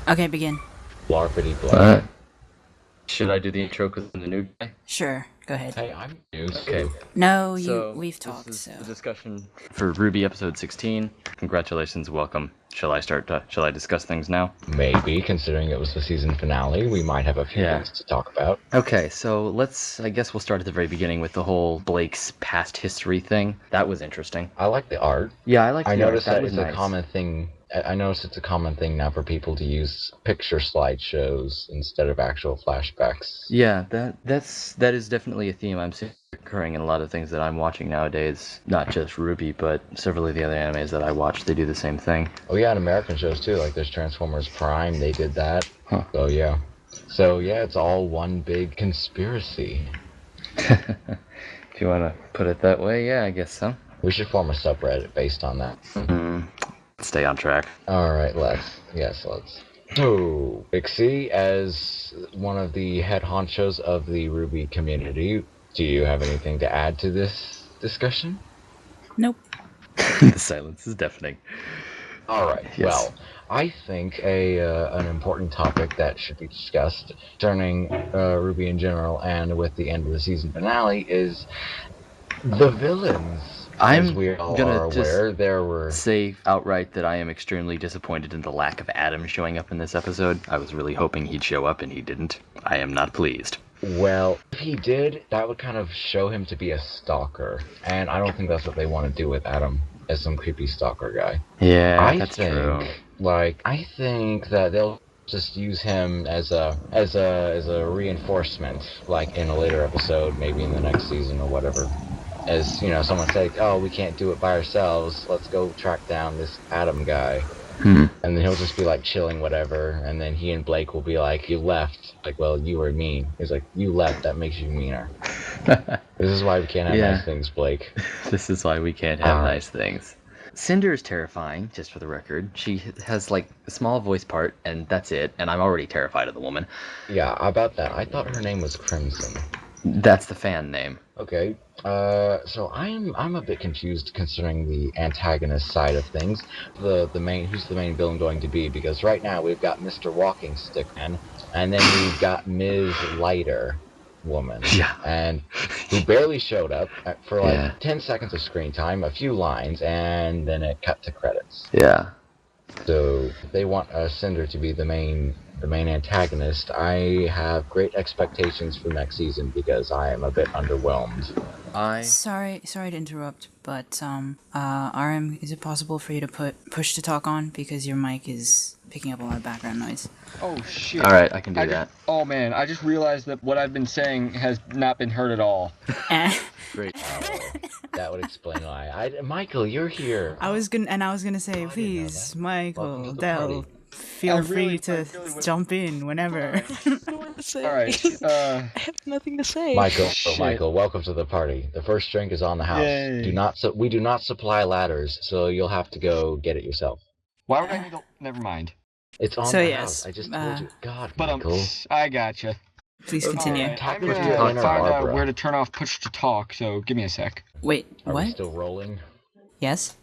Okay, begin. Blarpity blah. Should I do the intro because I'm the new guy? Sure, go ahead. Hey, I'm new. Okay. No, So, we've this talked, is so. the discussion for RWBY episode 16. Congratulations, welcome. Shall I discuss things now? Maybe, considering it was the season finale, we might have a few Yeah. things to talk about. Okay, so I guess we'll start at the very beginning with the whole Blake's past history thing. That was interesting. I like the art. Yeah, I like I the art. noticed That that was it's a nice. common thing. I noticed it's a common thing now for people to use picture slideshows instead of actual flashbacks. Yeah, that is definitely a theme I'm seeing occurring in a lot of things that I'm watching nowadays. Not just RWBY, but several of the other animes that I watch, they do the same thing. Oh yeah, and American shows too, like there's Transformers Prime, they did that. Huh. So yeah, it's all one big conspiracy. If you want to put it that way, yeah, I guess so. We should form a subreddit based on that. Stay on track. Alright, let's. So, Pixie, as one of the head honchos of the RWBY community, do you have anything to add to this discussion? Nope. The silence is deafening. Alright, Yes. well, I think an important topic that should be discussed concerning RWBY in general and with the end of the season finale is the villains. As we all are aware, there were... say outright that I am extremely disappointed in the lack of Adam showing up in this episode. I was really hoping he'd show up and he didn't. I am not pleased. Well, if he did, that would kind of show him to be a stalker, and I don't think that's what they want to do with Adam as some creepy stalker guy. Yeah, that's true. I think that they'll just use him as a reinforcement, like in a later episode, maybe in the next season or whatever. As, you know, someone said, oh, we can't do it by ourselves, let's go track down this Adam guy. And then he'll just be like chilling, whatever, and then he and Blake will be like, you left. Like, well, you were mean. He's like, you left, that makes you meaner. This is why we can't have nice things, Blake. This is why we can't have nice things. Cinder is terrifying, just for the record. She has, like, a small voice part, and that's it, and I'm already terrified of the woman. Yeah, about that. I thought her name was Crimson. That's the fan name. Okay, so I'm a bit confused considering the antagonist side of things. Who's the main villain going to be? Because right now we've got Mr. Walking Stickman, and then we've got Ms. Lighter Woman, and who barely showed up for like 10 seconds of screen time, a few lines, and then it cut to credits. Yeah. So they want Cinder to be the main antagonist. I have great expectations for next season because I am a bit underwhelmed. Sorry to interrupt, but RM, is it possible for you to put push to talk on because your mic is picking up a lot of background noise? Oh shit. Alright, I can do that. Oh man, I just realized that what I've been saying has not been heard at all. Great. That would explain why. Michael, you're here. I was gonna say, please, Michael, Del, feel free to jump in whenever. Alright, I have nothing to say. Michael, welcome to the party. The first drink is on the house. Yay. We do not supply ladders, so you'll have to go get it yourself. Why would I need to... Never mind. It's on the house. I just told you. God, But Michael. I gotcha. Please continue. Alright, I'm Push to gonna talk, find out Barbara. where to turn off push to talk, so give me a sec. Wait, Are what? we still rolling? Yes?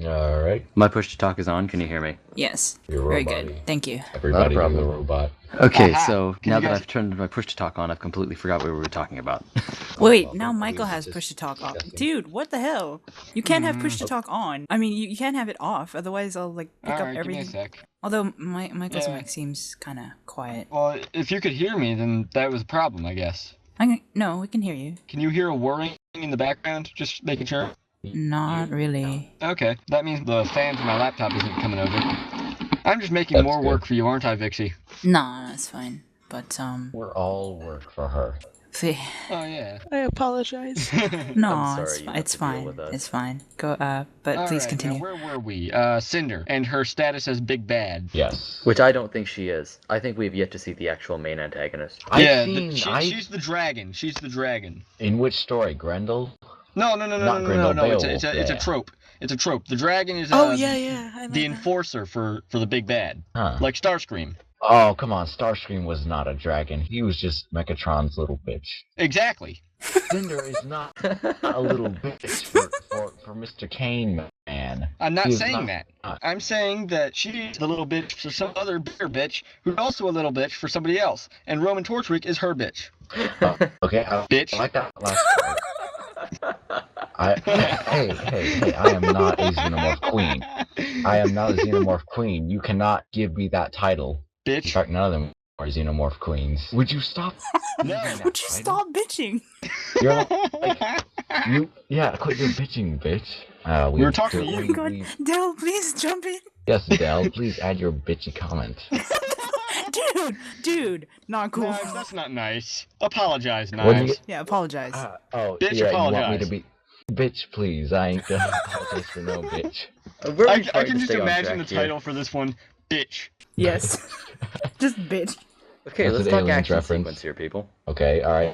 Alright. My push to talk is on. Can you hear me? Yes. You're Very robot-y. good. Thank you. Everybody Not a be the problem. robot. Okay, Aha! so Can now you that guys- I've turned my push to talk on, I've completely forgot what we were talking about. Wait, well, now then Michael please has just push to talk off. discussing. Dude, what the hell? You can't have push to talk on. I mean, you can't have it off, otherwise I'll like pick up Alright, give me a everything. sec. Although Michael's Yeah. mic seems kind of quiet. Well, if you could hear me, then that was a problem, I guess. No, we can hear you. Can you hear a whirring in the background? Just making sure. Not really. Okay, that means the fan for my laptop isn't coming over. I'm just making That's more good. work for you, aren't I, Vixie? Nah, that's fine. But We're all work for her. see, Oh yeah. I apologize. no, I'm it's sorry you fine. have It's to deal fine. with us. It's fine. Go. But please Alright, continue. Now where were we? Cinder and her status as Big Bad. Yes. Which I don't think she is. I think we've yet to see the actual main antagonist. She's the dragon. She's the dragon. In which story? Grendel? No. Not Grendel, It's Beowulf, a yeah. trope. It's a trope. The dragon is Oh yeah. I know the that. enforcer for the Big Bad, Huh. like Starscream. Oh, come on. Starscream was not a dragon. He was just Megatron's little bitch. Exactly. Cinder is not a little bitch for Mr. Kane, man. man. I'm not He is saying that. I'm saying that she's the little bitch for some other bigger bitch who's also a little bitch for somebody else. And Roman Torchwick is her bitch. Okay, Bitch. I like that last part. Hey, I am not a xenomorph queen. I am not a xenomorph queen. You cannot give me that title. In Bitch. fact, none of them are xenomorph queens. Would you stop? No. Would you stop bitching? You're like, quit your bitching, bitch. We were talking to Oh you. my god, Dell, please jump in. Yes, Dell, please add your bitchy comment. Dude, not cool. Knives, that's not nice. Apologize, What do you Knives. get? Yeah, apologize. Bitch, You want me apologize. to be... Bitch, please. I ain't gonna apologize for no bitch. We're I trying can to just stay on imagine the track here. title for this one. Bitch. Yes. Just bitch. Okay, That's let's an talk Aliens action reference. sequence here, people. Okay, alright.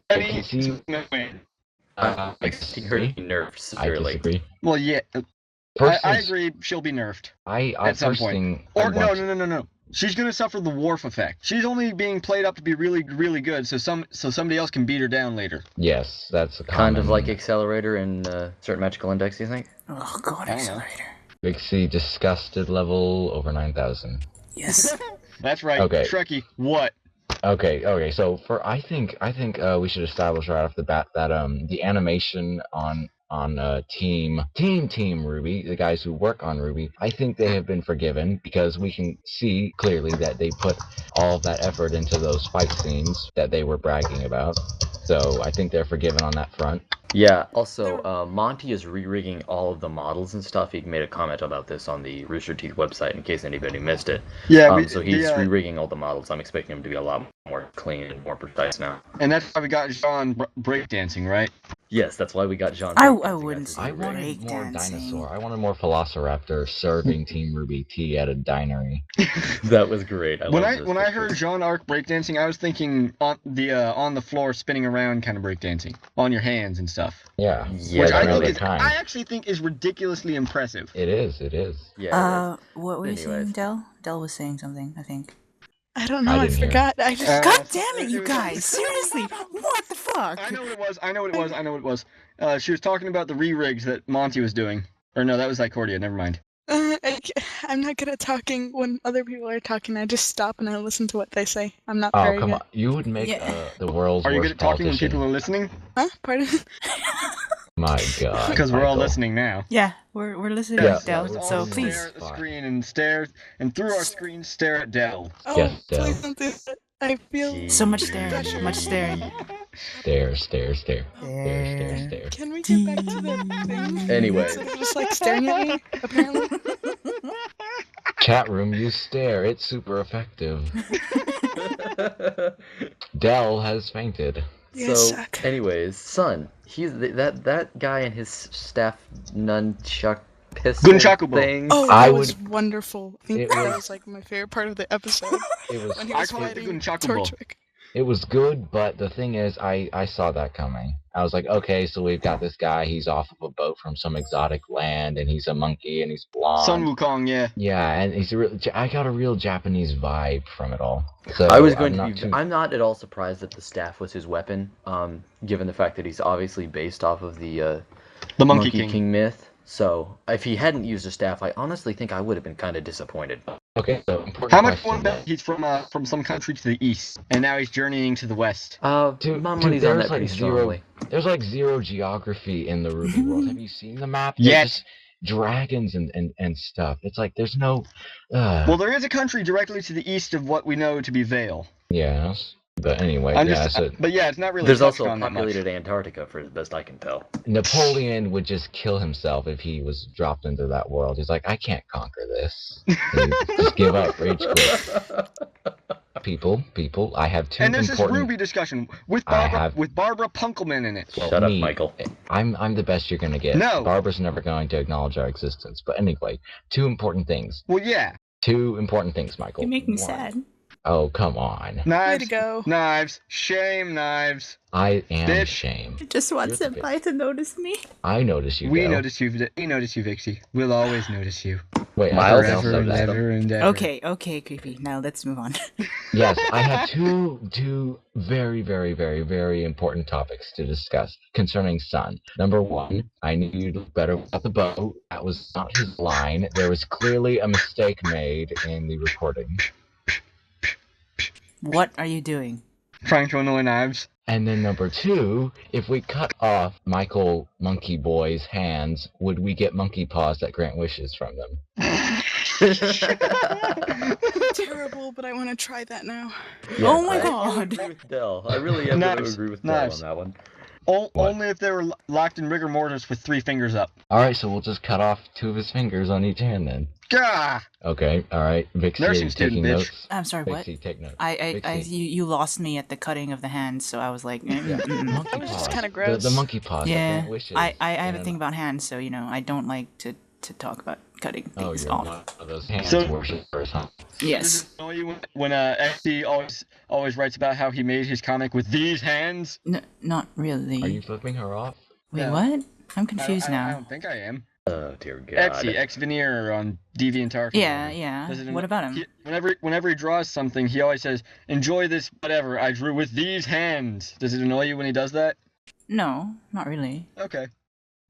Penny, see, I I see her disagree. nerfed I severely. disagree. Well, yeah. First I things- agree. She'll be nerfed I at some first point. thing... Or I watched- no. She's gonna suffer the Worf effect. She's only being played up to be really, really good, so somebody else can beat her down later. Yes, that's a Kind of common- like Accelerator in certain magical index, you think? Oh god, I don't know. accelerator. Big C disgusted level over 9,000. Yes. That's right. Okay. Trekkie, what? Okay. So I think we should establish right off the bat that the animation on Team RWBY, the guys who work on RWBY, I think they have been forgiven because we can see clearly that they put all of that effort into those fight scenes that they were bragging about. So I think they're forgiven on that front. Yeah, also, Monty is re-rigging all of the models and stuff. He made a comment about this on the Rooster Teeth website in case anybody missed it. Yeah, So he's re-rigging all the models. I'm expecting him to be a lot more clean and more precise now. and that's why we got Jean breakdancing, right? Yes, that's why we got John. I breakdancing wouldn't after say I the wanted rig. more breakdancing. dinosaur. I wanted more Velociraptor serving Team RWBY tea at a dinery. That was great. When I heard Jean Arc breakdancing, I was thinking on the floor spinning around kind of breakdancing on your hands and stuff. Yeah. Yeah, Which that I really- I actually think is ridiculously impressive. It is. Yeah. What were you saying, Anyways. Dell? Dell was saying something, I think. I don't know. I I, didn't hear. forgot. I just God damn it, you was- guys! Seriously, what the fuck? I know what it was. She was talking about the re-rigs that Monty was doing. Or no, that was Icordia, never mind. I'm not good at talking when other people are talking. I just stop and I listen to what they say. I'm not Oh, very come good. on. You would make Yeah. the world's Are you worst good at talking when politician. people are listening? Huh? Pardon? My God. Because we're all Michael. listening now. Yeah, we're listening, Yeah, Dell. we're So all please. Stare at the Fine. screen and stare, and through our screen stare at Dell. Oh, Yes, Dell. please don't do that. I feel Jeez. So much staring, pressure. much staring. Stare. There. Can we get back to the thing? Anyway. Instead of just like staring at me, apparently. Chat room, you stare. It's super effective. Dell has fainted. You guys suck. anyways, son, he's that guy and his staff nunchuck pistol Gunchakubo. thing. Oh, I that was would- wonderful. I think it that was- was like my favorite part of the episode It was when he I was call it the fighting Gunchakubo. Torchwick. It was good, but the thing is, I saw that coming. I was like, okay, so we've got this guy. He's off of a boat from some exotic land, and he's a monkey, and he's blonde. Sun Wukong, yeah. Yeah, and he's I got a real Japanese vibe from it all. So I was going I'm to not be. too- I'm not at all surprised that the staff was his weapon, given the fact that he's obviously based off of the The Monkey King. myth. So if he hadn't used a staff, I honestly think I would have been kind of disappointed. Okay, so important How much question, more bet he's from some country to the east, and now he's journeying to the west. Dude, My money's on there's that pretty like zero- strongly. There's like zero geography in the RWBY world. Have you seen the map? Yes. There's just dragons and stuff. It's like there's no. Well, there is a country directly to the east of what we know to be Vale. Yes. But anyway, I'm yeah. just, So but yeah, it's not really There's touched also a on that much. populated Antarctica, for as best I can tell. Napoleon would just kill himself if he was dropped into that world. He's like, I can't conquer this. And he'd just give up, rage quit. People, I have two And there's this important. RWBY discussion with I Barbara have- with Barbara Punkelman in it. Well, Shut up, me. Michael. I'm the best you're gonna get. No. Barbara's never going to acknowledge our existence. But anyway, two important things. Well, yeah. Two important things, Michael. You make me One, sad. Oh, come on. Way Knives. to go. Knives. Shame, Knives. I am Bitch. shame. Just want You're the Senpai to notice me. I notice you, We Del. notice you, Vixie. We'll always notice you. Wait, I Miles thought Del Forever said and that. ever and ever. Okay, creepy. Now let's move on. Yes, I have two very, very, very, very important topics to discuss concerning Sun. Number one, I knew you'd look better without the bow. That was not his line. There was clearly a mistake made in the recording. What are you doing? Trying to annoy Knives. And then number two, if we cut off Michael Monkey Boy's hands, would we get monkey paws that grant wishes from them? Terrible, but I want to try that now. Yeah, Oh my I God. agree with Del. I really am going to Knives, agree with Del knives. on that one. Only if they were locked in rigor mortis with 3 fingers up. Alright, so we'll just cut off 2 of his fingers on each hand then. Gah! Okay, alright. Vixie, are Nursing you student, taking bitch. notes? I'm sorry, what? Vixie, take notes. You, you lost me at the cutting of the hands, so I was like, Monkey That was just paws. kinda gross. The monkey paws that yeah. grant wishes. I have a And- thing about hands, so I don't like to talk about cutting Oh, things you're off. one of those hands So- worshippers, huh? Does Yes. it annoy you when XD always writes about how he made his comic with these hands? Not really. Are you flipping her off? Wait, No. what? I'm confused I now. don't think I am. Oh, dear God. Etsy, X Veneer on DeviantArt. Yeah. Does it What about him? Whenever he draws something, he always says, "Enjoy this, whatever I drew with these hands." Does it annoy you when he does that? No, not really. Okay.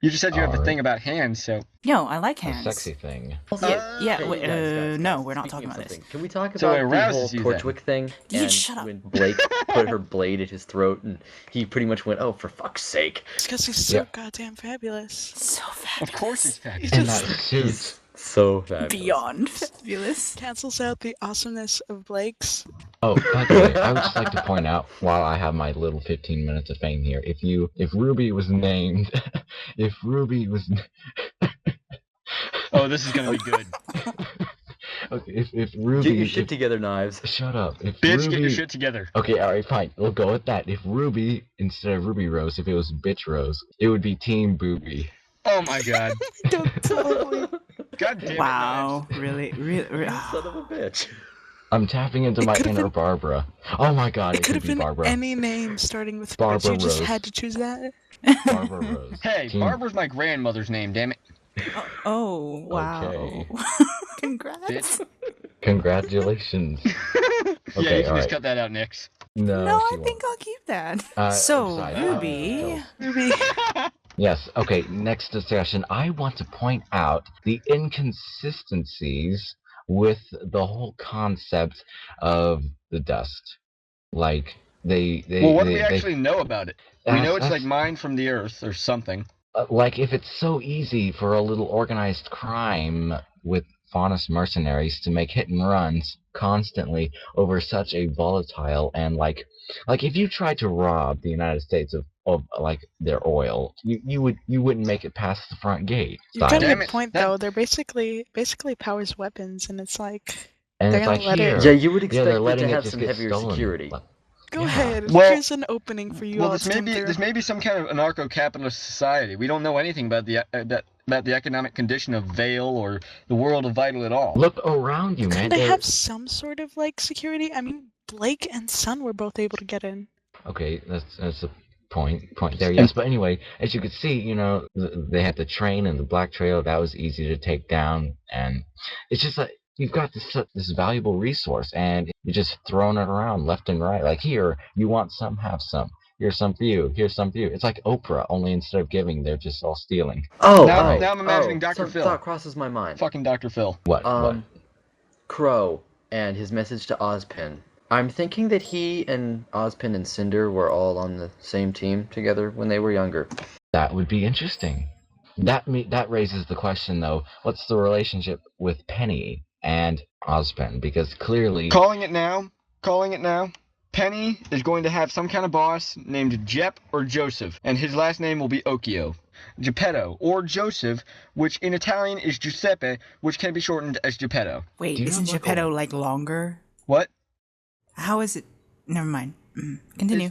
You just said you have a Alright. thing about hands, so. Yo, I like A hands. sexy thing. Yeah, Hey, wait, guys, no, we're not speaking talking of about this. something, Can we talk So it about the whole arouses you then? Torchwick thing? You And shut up. when Blake put her blade at his throat, and he pretty much went, "Oh, for fuck's sake!" It's because he's so Yeah. goddamn fabulous. So fabulous. Of course it's fabulous. And that suit. He's so fabulous. Beyond fabulous. Cancels out the awesomeness of Blake's. Oh, by the way, I would just like to point out, while I have my little 15 minutes of fame here, if RWBY was named, if RWBY was, Oh, this is gonna be good. okay, if RWBY, Get your shit together, Knives. shut up, if Bitch, RWBY, get your shit together. okay, alright, fine, we'll go with that. If RWBY, instead of Ruby Rose, if it was Bitch Rose, it would be Team Booby. Oh my god. Totally. God damn it. Wow, really? Son of a bitch. I'm tapping into It my could've inner been- Barbara. Oh my god, It it could could have be been Barbara. any name starting with Barbara Bitch. You just Rose. had to choose that. Barbara Rose. Hey, Team- Barbara's my grandmother's name, damn it. Oh, wow. Okay. Congrats. Bitch. Congratulations. Yeah, Okay, you can just alright. cut that out, Nix. No, No, she I think won't. I'll keep that. Uh, So, sorry, Ruby, Ruby. Yes, okay, next discussion. I want to point out the inconsistencies with the whole concept of the dust. Like, they Well, what do we they- actually know about it? We that's- know it's like that's- mined from the earth or something. like, if it's so easy for a little organized crime with Faunus mercenaries to make hit and runs constantly over such a volatile and like if you tried to rob the United States of like their oil, you wouldn't make it past the front gate. You've got style. a Damn good it, point, that- though. They're basically powers weapons, and it's like, And they're it's gonna like let it- here, Yeah, you would yeah, expect they're it letting to it have just some get heavier stolen. security. go Yeah. ahead. Well- Here's an opening for you all to swim through. This may be some kind of anarcho-capitalist society. We don't know anything about the economic condition of Vale or the world of Vital at all. Look around you, man. Couldn't they They're- have some sort of like security? I mean, Blake and Sun were both able to get in. Okay, that's a point there. Yes, but anyway, as you could see, they had the train and the Black Trail. That was easy to take down, and it's just like you've got this valuable resource, and you're just throwing it around left and right. Like here, you want some, have some. Here's some for you. Here's some for you. It's like Oprah, only instead of giving, they're just all stealing. Oh, Now- oh, now I'm imagining oh, Dr. some Phil. thought crosses my mind. Fucking Dr. Phil. What? Crow and his message to Ozpin. I'm thinking that he and Ozpin and Cinder were all on the same team together when they were younger. That would be interesting. That raises the question, though. What's the relationship with Penny and Ozpin? Because clearly, Calling it now. Penny is going to have some kind of boss named Jep or Joseph, and his last name will be Occhio. Geppetto, or Joseph, which in Italian is Giuseppe, which can be shortened as Geppetto. Wait, Do you isn't know, like, Geppetto like longer? What? How is it? Never mind. Continue.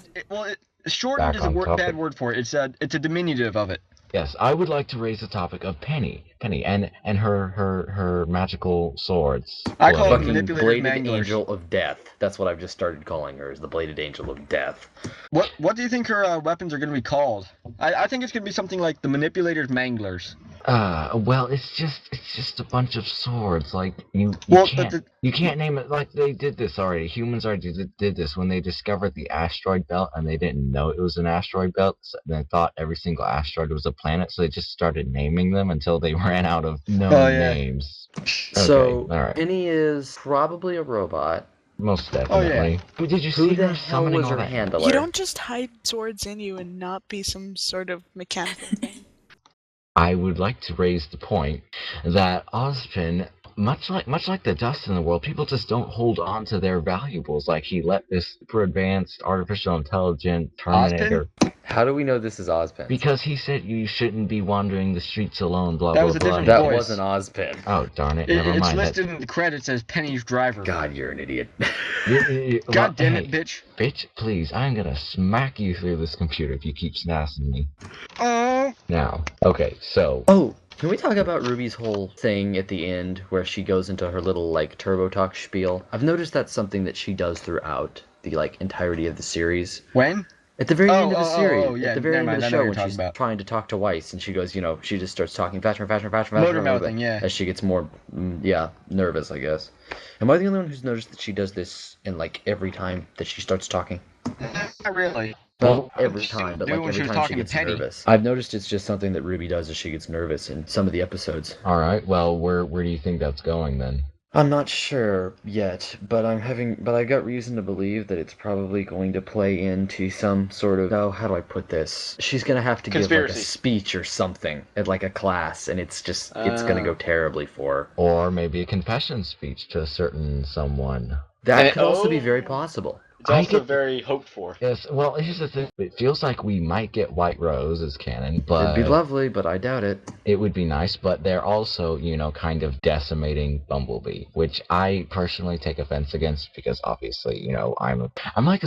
Shortened Back is a on topic. bad word for it. It's a diminutive of it. Yes, I would like to raise the topic of Penny, and her magical swords. I call it floating. Fucking manipulated bladed manglers. angel of death. That's what I've just started calling her, is the bladed angel of death. What do you think her weapons are going to be called? I think it's going to be something like the manipulated manglers. Well, it's just a bunch of swords. Like you Well, can't name it. Like they did this already. Humans already did this when they discovered the asteroid belt, and they didn't know it was an asteroid belt. So they thought every single asteroid was a planet, so they just started naming them until they ran out of known names. So, all right. Penny is probably a robot. Most Oh, definitely. Did you Who see the her hell summoning was all her that? handler? You don't just hide swords in you and not be some sort of mechanical thing. I would like to raise the point that Ozpin, much like the dust in the world, people just don't hold on to their valuables. Like he let this super advanced artificial intelligent Terminator. How do we know this is Ozpin? Because he said you shouldn't be wandering the streets alone. Blah That blah was a blah. different that voice. wasn't Ozpin. Oh darn it! Never It's mind. listed in the credits as Penny's driver. God, you're an idiot. God damn it, hey, bitch. Bitch, please! I'm gonna smack you through this computer if you keep snassing me. Oh. Now, okay, so. Oh, can we talk about Ruby's whole thing at the end where she goes into her little like turbo talk spiel? I've noticed that's something that she does throughout the like entirety of the series. When? At the very end of the series, yeah, at the very never end of mind, the I know show, what when you're she's talking about. trying to talk to Weiss, and she goes, she just starts talking faster and faster and faster and Motor faster mouthing, yeah. as she gets more, nervous, I guess. Am I the only one who's noticed that she does this in like every time that she starts talking? Not really. Well, Well, every she time, but do like when she every was time she talking to gets Penny. nervous. I've noticed it's just something that Ruby does as she gets nervous in some of the episodes. All right. Well, where do you think that's going then? I'm not sure yet, but I got reason to believe that it's probably going to play into some sort of, oh, how do I put this? She's gonna have to give like a Conspiracy. speech or something at like a class, and it's gonna go terribly for her. Or maybe a confession speech to a certain someone. That could also be very possible. It's I also get- very hoped for. Yes. Well, here's the thing. It feels like we might get White Rose as canon, but It'd be lovely, but I doubt it. it would be nice. But they're also, kind of decimating Bumblebee, which I personally take offense against because obviously, I'm like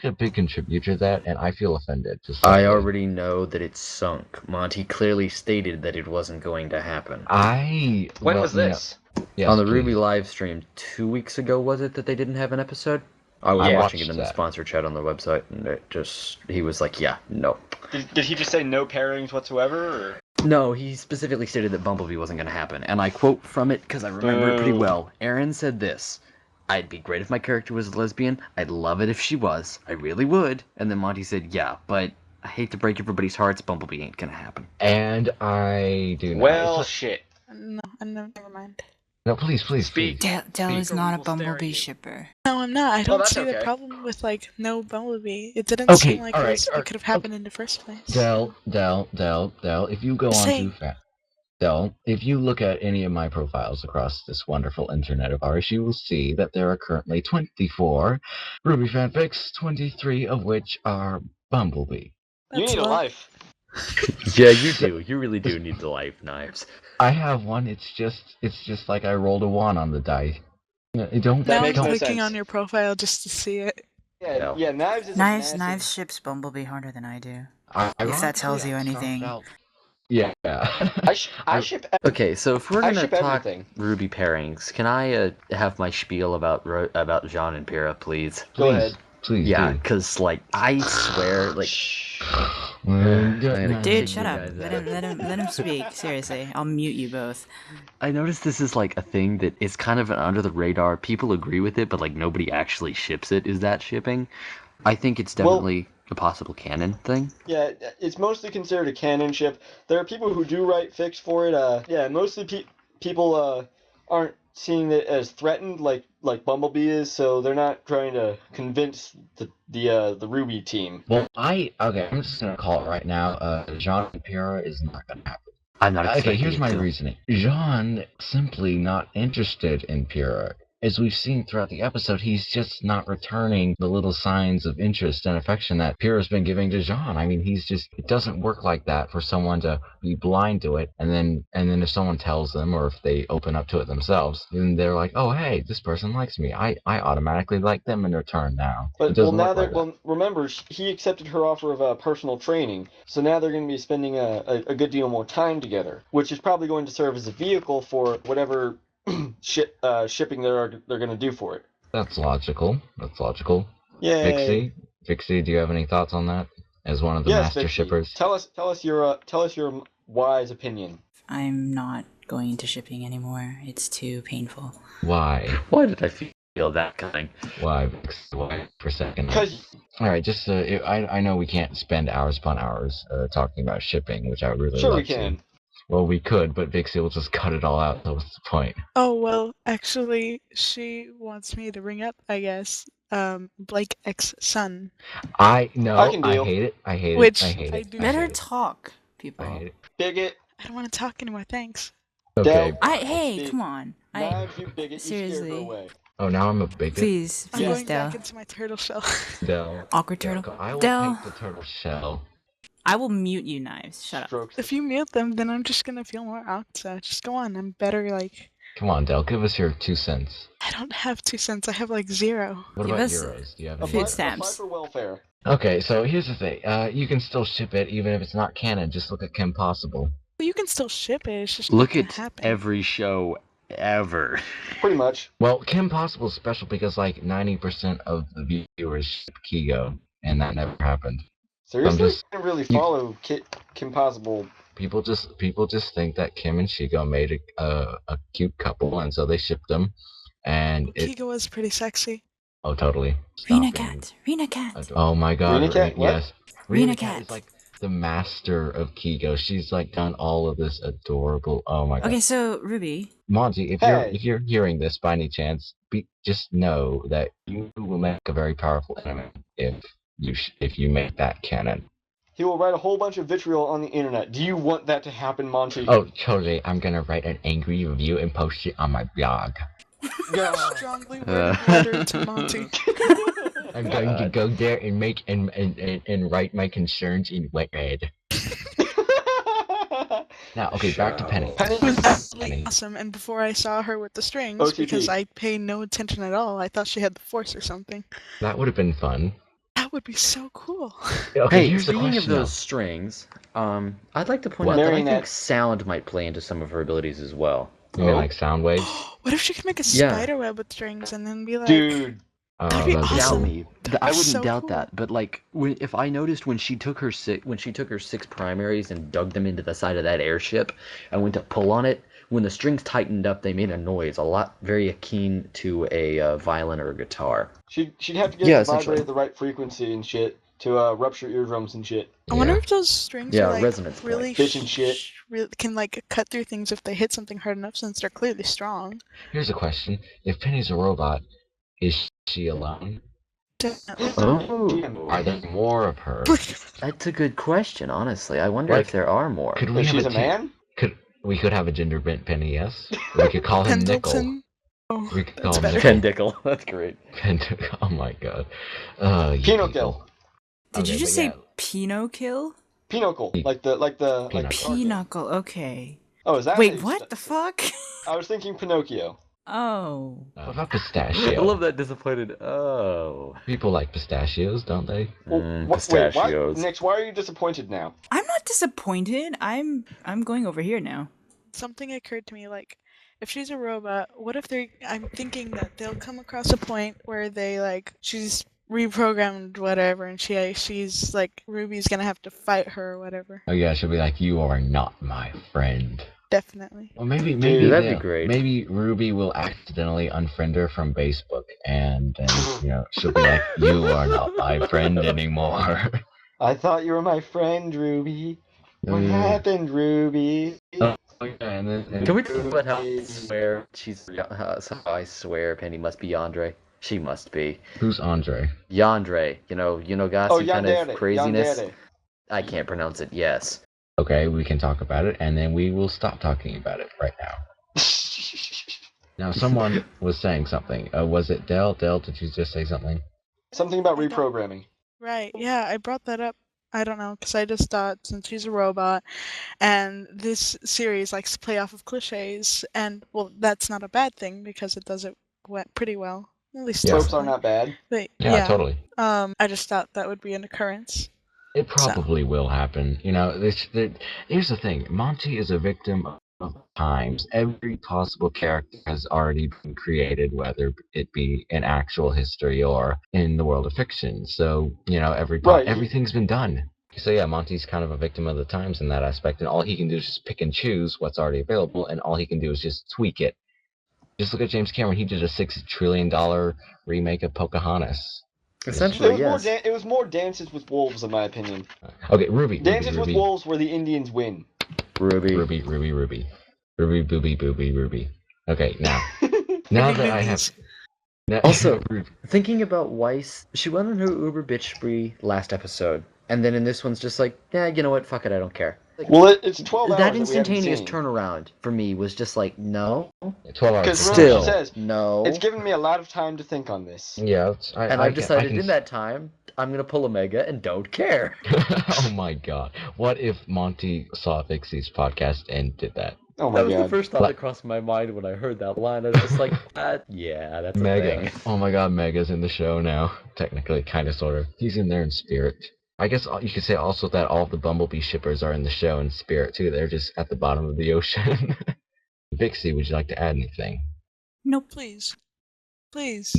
a big contributor to that, and I feel offended. Just I slightly. already know that it's sunk. Monty clearly stated that it wasn't going to happen. When was this? Yes, On the please. RWBY live stream 2 weeks ago, was it that they didn't have an episode? I was I watching watched it in the that. sponsor chat on the website, and he was like, yeah, no. Did he just say no pairings whatsoever? Or? No, he specifically stated that Bumblebee wasn't going to happen, and I quote from it because I remember it pretty well. Aaron said this: "I'd be great if my character was a lesbian. I'd love it if she was. I really would." And then Monty said, "Yeah, but I hate to break everybody's hearts, Bumblebee ain't gonna happen." And I do not. Well, shit. No, never mind. No, please. Speak. Dell is Speak or not we a will stare at Bumblebee you. shipper. No, I'm not. I don't that's see the okay. problem with like no Bumblebee. It didn't Okay, seem like all right, it could have happened in the first place. Dell, if you go on Saying- too fast. Dell, if you look at any of my profiles across this wonderful internet of ours, you will see that there are currently 24 RWBY fanfics, 23 of which are Bumblebee. You That's need a lot. life. Yeah, you do. You really do need the life knives. I have one. It's just like I rolled a 1 on the die. It don't. That Now I'm makes no clicking sense. on your profile just to see it. Yeah, No. yeah. Knives is a Knives massive... ships Bumblebee harder than I do. Ironically, If that tells you I started anything. out- Yeah. I ship. Okay, so if we're I gonna ship talk everything. RWBY pairings, can I have my spiel about Jean and Pyrrha, please? Go ahead. Please. Yeah, do. because like I swear, like Dude, Dude, shut up. guys Let him speak. Seriously, I'll mute you both. I noticed this is like a thing that is kind of an under the radar. People agree with it, but like nobody actually ships it. Is that shipping? I think it's definitely a possible canon thing. Yeah, it's mostly considered a canon ship. There are people who do write fics for it. Yeah, mostly people aren't seeing it as threatened like Bumblebee is, so they're not trying to convince the RWBY team. Well, I'm just gonna call it right now. Jean and Pyrrha is not gonna happen. I'm not expecting Okay, here's it my to. reasoning. Jean simply not interested in Pyrrha. as we've seen throughout the episode, he's just not returning the little signs of interest and affection that Pierre's been giving to Jean. I mean, it doesn't work like that for someone to be blind to it, and then if someone tells them, or if they open up to it themselves, then they're like, oh, hey, this person likes me. I automatically like them in return now. But It doesn't now work like that. remember, he accepted her offer of personal training, so now they're going to be spending a good deal more time together, which is probably going to serve as a vehicle for whatever shipping they're going to do for it. That's logical. Yay! Vixie, do you have any thoughts on that? As one of the Yes, master Vixie. shippers. Tell us your wise opinion. I'm not going into shipping anymore. It's too painful. Why? Why did I feel that coming? Why, Vixie? Why for a second? Because All right, just I know we can't spend hours upon hours talking about shipping, which I would really sure love we can. to. Well, we could, but Vixie will just cut it all out. So what's the point? Oh, well, actually, she wants me to bring up, I guess, Blake X son. I can deal. hate it. I hate Which it. I hate I it. do- I Let her hate it. talk, people. I hate it. Bigot. I don't want to talk anymore, thanks. Okay. Del. Hey, Speak. come on. Knives, you bigot. You scared her seriously. away. Oh, now I'm a bigot. Please, I'm Yeah. going Del. back into my turtle shell. Del. Awkward turtle. I will Del. take the turtle shell. I will mute you, Knives. Shut up. Strokes. If you mute them, then I'm just gonna feel more awkward. So just go on. I'm better, like... Come on, Del. Give us your 2 cents. I don't have 2 cents. I have, like, 0. What Give about us euros? Do you have a any? food euros? stamp. Apply for welfare. Okay, so here's the thing. You can still ship it even if it's not canon. Just look at Kim Possible. Well, you can still ship it. It's just Look not at gonna happen. every show ever. Pretty much. Well, Kim Possible is special because like 90% of the viewers ship Kigo, and that never happened. Seriously? just- I didn't really follow Kim Possible. People just think that Kim and Shigo made a cute couple, and so they shipped them. And it Kigo was pretty sexy. oh totally. Rena Stop it. Cat. Rena Cat. Oh my God. Rena Cat, what? Yes. Rena Cat Cat. is like the master of Kigo. She's like done all of this adorable. Oh my God. Okay, so Ruby. Monty, Hey. if you're hearing this by any chance, just know that you will make a very powerful enemy if you make that canon. He will write a whole bunch of vitriol on the internet. Do you want that to happen, Monty? Oh, totally. I'm gonna write an angry review and post it on my blog. God. Strongly worded letter to Monty. I'm going to go there and make and write my concerns in wet red. Now, okay, back to Penny. Penny It was absolutely Penny. awesome, and before I saw her with the strings, OTP. because I pay no attention at all, I thought she had the force or something. That would have been fun. That would be so cool. Okay, Hey, here's the speaking of question. those strings, I'd like to point What? out that I Marionette. think sound might play into some of her abilities as well. You mean like sound waves? What if she could make a Yeah. spider web with strings and then be like, Dude. Oh, That'd be that'd Doubt awesome. me. That'd I be wouldn't so doubt cool. that. But like, if I noticed when she took her 6 primaries and dug them into the side of that airship, and went to pull on it, when the strings tightened up, they made a noise, a lot very akin to a violin or a guitar. She'd have to get Yeah, it to essentially. vibrate at the right frequency and shit to rupture eardrums and shit. I wonder Yeah. if those strings Yeah, are like resonance really, Bitch and shit. can like cut through things if they hit something hard enough, since they're clearly strong. Here's a question: if Penny's a robot, is she alone? Definitely. Oh, Are there more of her? that's a good question. Honestly, I wonder Like, if there are more. Could we If have she's a a man? we could have a gender bent Penny? Yes. We could call him Nickel. Pendleton. Oh, We could that's call him better. Nickel. Pendickle. That's great. Oh my God. You Pinocchio. people. Did Okay, you just but say yeah. Pinocchio? Pinochle. Like Pinochle. Pinochle, okay. Oh, is that how Wait, you what the fuck? I was thinking Pinocchio. Oh. What about I pistachio? love that disappointed. Oh. People like pistachios, don't they? Well, wait, Pistachios. why? Nix, why are you disappointed now? I'm not disappointed. I'm going over here now. Something occurred to me, like, if she's a robot, what if I'm thinking that they'll come across a point where they, like, she's reprogrammed whatever, and she's, like, Ruby's gonna have to fight her or whatever. Oh yeah, she'll be like, "You are not my friend." Definitely. Well, maybe that'd be great. Maybe Ruby will accidentally unfriend her from Facebook, and then she'll be like, "You are not my friend anymore." I thought you were my friend, Ruby. What happened, Ruby? Oh, yeah, and then Can we talk about how I swear how I swear Penny must be Yandere? She must be. who's Andre? Yandere. You know, Gassy Oh, kind Yandere. of craziness. Yandere. I can't pronounce it. Yes. Okay, we can talk about it, and then we will stop talking about it right now. Now, someone was saying something. Was it Dell? Dell, did you just say something? Something about I don't- reprogramming. Right. Yeah, I brought that up. I don't know, because I just thought since she's a robot, and this series likes to play off of cliches, and well, that's not a bad thing because it does it pretty well. At least Yeah. to Tropes this are point. not bad. But Yeah, totally. I just thought that would be an occurrence. It probably will happen. You know, here's the thing. Monty is a victim of times. Every possible character has already been created, whether it be in actual history or in the world of fiction. So, you know, everything's been done. So yeah, Monty's kind of a victim of the times in that aspect, and all he can do is just pick and choose what's already available, and all he can do is just tweak it. Just look at James Cameron. He did a $6 trillion remake of Pocahontas. Essentially, It yes. was more Dances with Wolves, in my opinion. Okay, RWBY. Dances with Wolves where the Indians win. RWBY. RWBY. RWBY, RWBY. Okay, now that I have... Also, thinking about Weiss, she went on her Uber bitch spree last episode, and then in this one's just like, yeah, you know what, fuck it, I don't care. Like, Well, it's 12 hours that that instantaneous we haven't seen. turnaround for me was just like, no. 12 hours. Because Still, she says, no. it's given me a lot of time to think on this. Yeah, And I've decided in that time, I'm gonna pull a mega and don't care. Oh my god. What if Monty saw Vixie's podcast and did that? Oh my That was god. the first thought that crossed my mind when I heard that line. I was just like, yeah, that's Mega. a thing. Oh my god, Mega's in the show now. Technically, kind of, sort of. He's in there in spirit. I guess you could say also that all of the Bumblebee shippers are in the show in spirit too. They're just at the bottom of the ocean. Vixie, would you like to add anything? No, please. Please.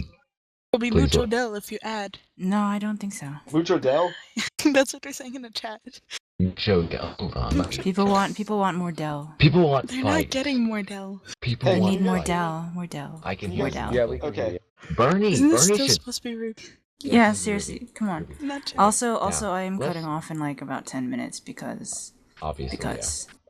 It'll be Please mucho what? del if you add. No, I don't think so. Mucho Del? That's what they're saying in the chat. Show Del. Hold on. People want more Dell. People want They're fight. not getting more del. People Hey, We want need more fight. Dell. More Dell. I can more hear Dell. Yeah, we can Okay. do Bernie. Isn't this Bernie still should. supposed to be rude? Yeah, seriously, come on. Not Jen. Also, Yeah. I am Let's- cutting off in like about 10 minutes because Obviously,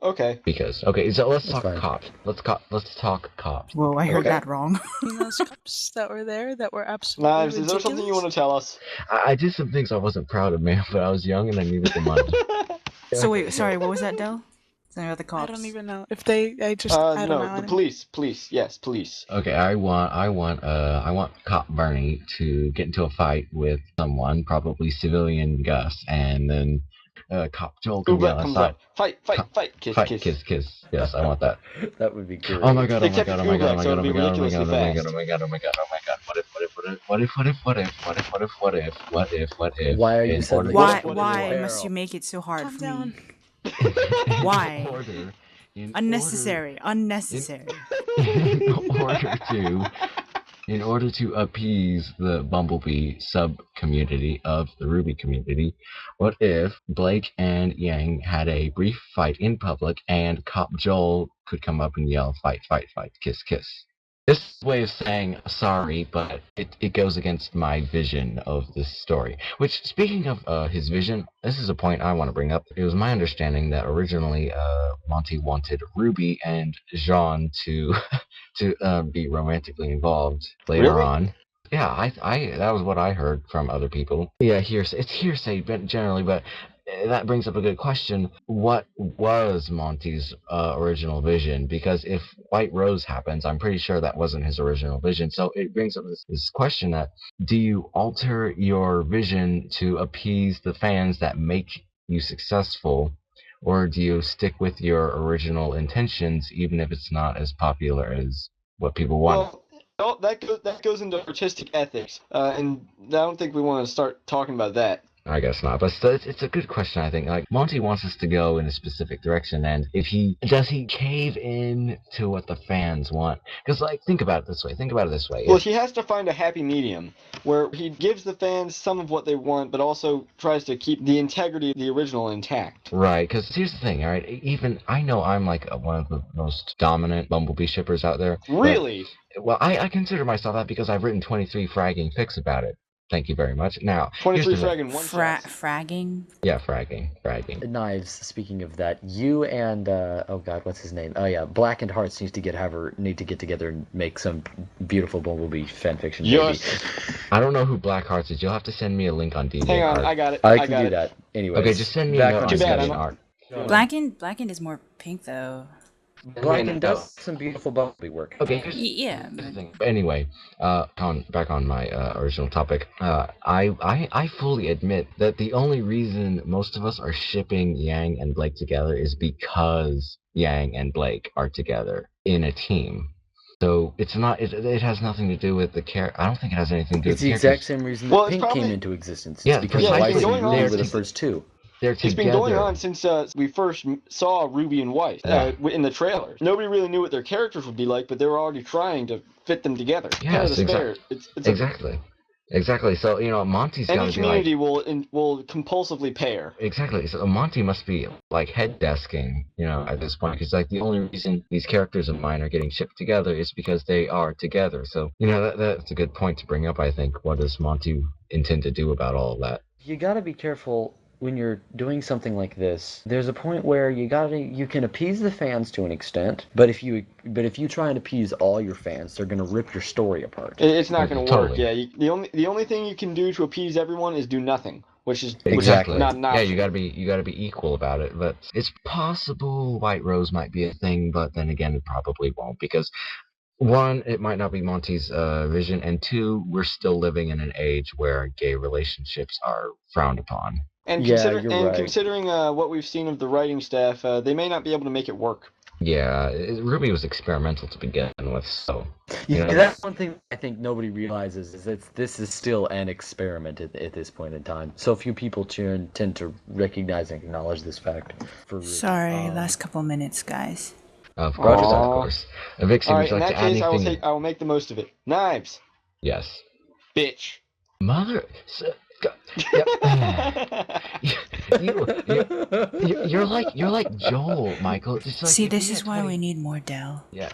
Okay. yeah. Because okay, so let's That's talk fine. cops. Let's talk cops. Whoa, I heard Okay. that wrong. Those cops that were there that were absolutely Knives, is ridiculous. there something you want to tell us? I did some things I wasn't proud of, man, but I was young and I needed the money. So wait, sorry, what was that, Dell? Something about the I cops. don't even know if they. I just. I don't know. No, the anymore. police. Yes, police. Okay, I want Cop Bernie to get into a fight with someone, probably civilian Gus, and then Cop Joel can be on Ooblet the comes side. up. Fight. Kiss, Fight, kiss. kiss. Yes, I want that. That would be great. Oh my god, Except it's Ooblet, so it'll be ridiculously fast. oh my god. What if? Why are you in suddenly- order- Why What- must you make it so hard Calm for down. me? in Why? order- in Unnecessary. Unnecessary. in order to appease the Bumblebee sub-community of the RWBY community, what if Blake and Yang had a brief fight in public and Cop Joel could come up and yell, fight, kiss, kiss? This way of saying sorry, but it goes against my vision of this story. Which, speaking of his vision, this is a point I want to bring up. It was my understanding that originally Monty wanted RWBY and Jean to be romantically involved later Really? on. Yeah, I that was what I heard from other people. Yeah, hearsay. It's hearsay, but generally, but that brings up a good question. What was Monty's original vision? Because if White Rose happens, I'm pretty sure that wasn't his original vision. So it brings up this question that, do you alter your vision to appease the fans that make you successful, or do you stick with your original intentions even if it's not as popular as what people want? Well, that goes into artistic ethics, and I don't think we want to start talking about that. I guess not, but still, it's a good question. I think like Monty wants us to go in a specific direction, and if he cave in to what the fans want? Because like think about it this way. Well, he has to find a happy medium where he gives the fans some of what they want, but also tries to keep the integrity of the original intact. Right, because here's the thing, all right? Even I know I'm like one of the most dominant Bumblebee shippers out there. Really? Well, I consider myself that because I've written 23 fragging fics about it. Thank you very much. Now, 23 here's the thing. fragging one shots. Fragging. Yeah, fragging. Knives, speaking of that, you and oh god, what's his name? Oh yeah, Black and Hearts need to get together and make some beautiful Bumblebee fanfiction. Yes. Baby. I don't know who Blackhearts is. You'll have to send me a link on DeviantArt. Hang on, I got it. I can got do it. that. Anyways. Okay, just send me back a note on on Too bad, DeviantArt. Blackened is more pink though. Black and does some beautiful Bumblebee work. Okay, Yeah, here's the but thing. But anyway, back on my original topic. I fully admit that the only reason most of us are shipping Yang and Blake together is because Yang and Blake are together in a team. So it's not. It has nothing to do with the character. I don't think it has anything to do with It's the the exact characters. same reason Well, that it's Pink came probably- into existence. It's Yeah, because yeah, it's Weiss been and going on Ruby were the since- first two. They're It's together. been going on since we first saw Ruby and Weiss in the trailers. Nobody really knew what their characters would be like, but they were already trying to fit them together. Yes, It's exactly. So Monty's got any to be like. community will compulsively pair. Exactly. So Monty must be like head desking, at this point, because like the only reason these characters of mine are getting shipped together is because they are together. So that's a good point to bring up. I think. What does Monty intend to do about all of that? You gotta be careful when you're doing something like this. There's a point where you can appease the fans to an extent, but if you try and appease all your fans, they're gonna rip your story apart. It's not going to work. Totally. Yeah, the only thing you can do to appease everyone is do nothing, which is Exactly. not an Yeah, option. you gotta be equal about it. But it's possible White Rose might be a thing, but then again, it probably won't because. One, it might not be Monty's vision, and two, we're still living in an age where gay relationships are frowned upon. And Yeah, you're right. considering what we've seen of the writing staff, they may not be able to make it work. Yeah, Ruby was experimental to begin with, so. That's one thing I think nobody realizes is that this is still an experiment at this point in time. So few people tend to recognize and acknowledge this fact. sorry, last couple minutes, guys. Of course, Aw. of course. Vixie, All would right, you in like that to add case, anything? I will make the most of it. Knives, Yes. bitch. Mother. You're like Joel, Michael. It's like See, if this he is had why 20 we need more Dell. Yes,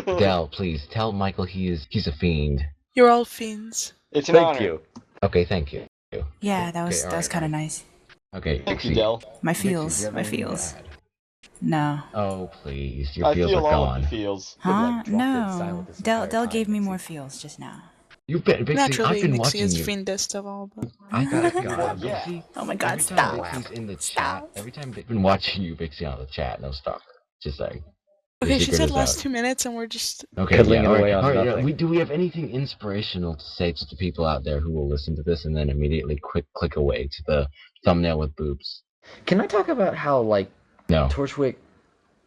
Dell, please tell Michael he's a fiend. You're all fiends. It's an Thank honor. you. Okay, thank you. Yeah, that was all that was right, kind of right. nice. Okay, Thank you, Vixie. Dell. My Vixie, do you feels, have my anything to feels. add? No. Oh please, your I feels feel are all gone. of the feels. Huh? like, drop dead No. silent this Dell entire time, gave me Vixie. more feels just now. You bet, Vixie. Naturally, I've been Nixie watching is you. fiendest of all, but I got God, Well, yeah. Vixie. Oh my God! Every time Stop! Vixie's in the chat, Stop. every time I've been watching you, Vixie, on the chat, no stop. Just like. okay, she secret said is last out. 2 minutes, and we're just Okay, Cuddling yeah, it all away right, on all right, yeah. nothing. Do we have anything inspirational to say to the people out there who will listen to this and then immediately click away to the thumbnail with boobs? Can I talk about how No. Torchwick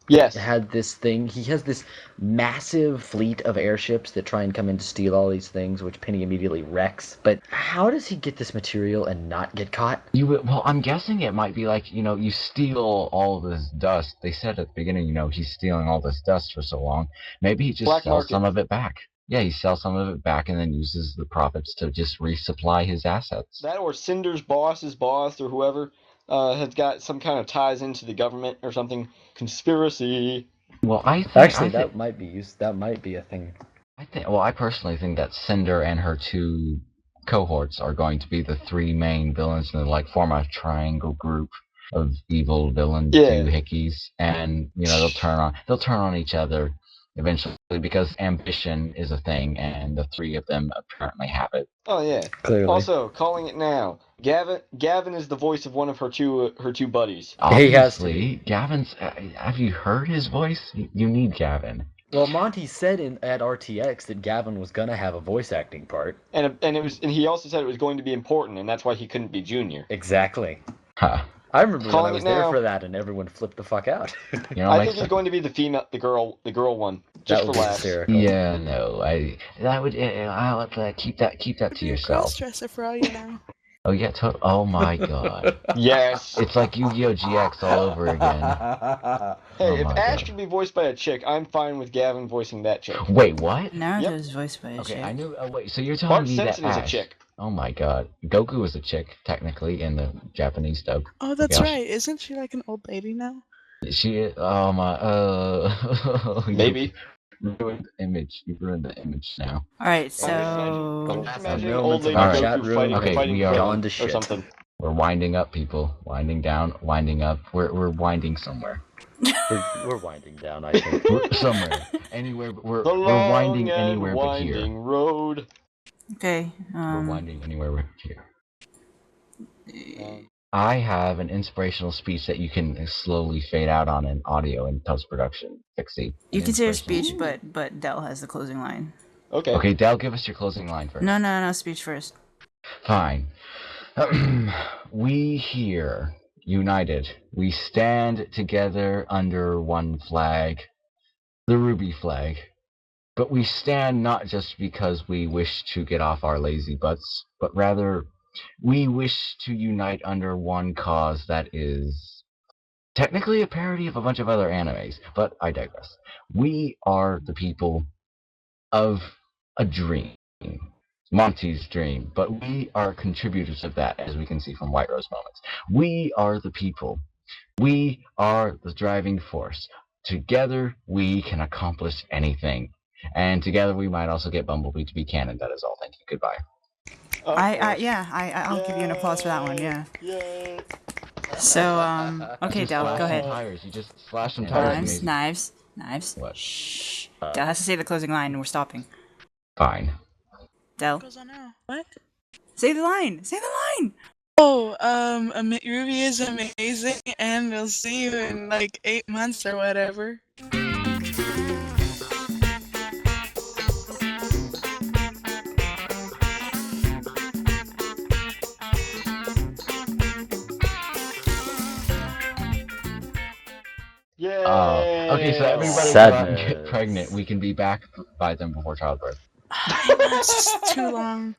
Yes. had this thing? He has this massive fleet of airships that try and come in to steal all these things, which Penny immediately wrecks. But how does he get this material and not get caught? Well, I'm guessing it might be like, you steal all this dust. They said at the beginning, he's stealing all this dust for so long. Maybe he just Black sells market. some of it back. Yeah, he sells some of it back and then uses the profits to just resupply his assets. That or Cinder's boss's boss or whoever has got some kind of ties into the government or something. Conspiracy. Well, That might be a thing. I personally think that Cinder and her two cohorts are going to be the three main villains and form a triangle group of evil villain doohickeys, and they'll turn on each other eventually because ambition is a thing, and the three of them apparently have it. Oh yeah. Clearly. Also, calling it now. Gavin is the voice of one of her two buddies. Obviously, He has to be. Gavin's. Have you heard his voice? You need Gavin. Well, Monty said at RTX that Gavin was gonna have a voice acting part. And he also said it was going to be important, and that's why he couldn't be Junior. Exactly. Huh. I remember when Calling I was it there now. for that, and everyone flipped the fuck out. I think he's going to be the girl one, just That for would be laughs. hysterical. Yeah, no, I'll have to keep that to you're a yourself. cross-dresser for all you know. Oh yeah, oh my god. Yes. It's like Yu-Gi-Oh! GX all over again. Hey, Oh if my Ash God. can be voiced by a chick, I'm fine with Gavin voicing that chick. Wait, what? Naruto's voiced by a Okay, chick. I knew. Wait, so you're telling Bart me that Simpson is a Ash? chick. Oh my god, Goku is a chick technically in the Japanese dub. Oh, that's Gosh. right. Isn't she like an old lady now? She. Oh my. Maybe. You ruined the image. You ruined the image now. All right, I'm just so imagining an Moments old lady of our Goku chat room okay, fighting we are- Krillin gone to or shit. something. We're winding up, people. Winding down. Winding up. We're winding somewhere. We're winding down, I think. We're somewhere. Anywhere. We're The long winding and anywhere but here. winding road. okay. We're winding anywhere but here. I have an inspirational speech that you can slowly fade out on in audio in post-production. Fixie. You An can say your inspirational speech, but Dell has the closing line. Okay. Okay, Dale, give us your closing line first. No, speech first. Fine. We here, united, we stand together under one flag, the RWBY flag. But we stand not just because we wish to get off our lazy butts, but rather we wish to unite under one cause that is technically a parody of a bunch of other animes, but I digress. We are the people of a dream. Monty's dream, but we are contributors of that, as we can see from White Rose Moments. We are the people. We are the driving force. Together, we can accomplish anything. And together, we might also get Bumblebee to be canon. That is all. Thank you. Goodbye. I'll give you an applause for that one. Yeah. Yay. So okay, Dell, Slash go some ahead. tires. You just slash some tires. Amazing. Knives. What? Shh. Dell has to say the closing line, and we're stopping. Fine. Dell, What goes on now? What? say the line. Say the line. Oh, Ruby is amazing, and we'll see you in like 8 months or whatever. Yay. Okay, so everybody go out and get Sadness. pregnant. We can be back by them before childbirth. 8 months is too long.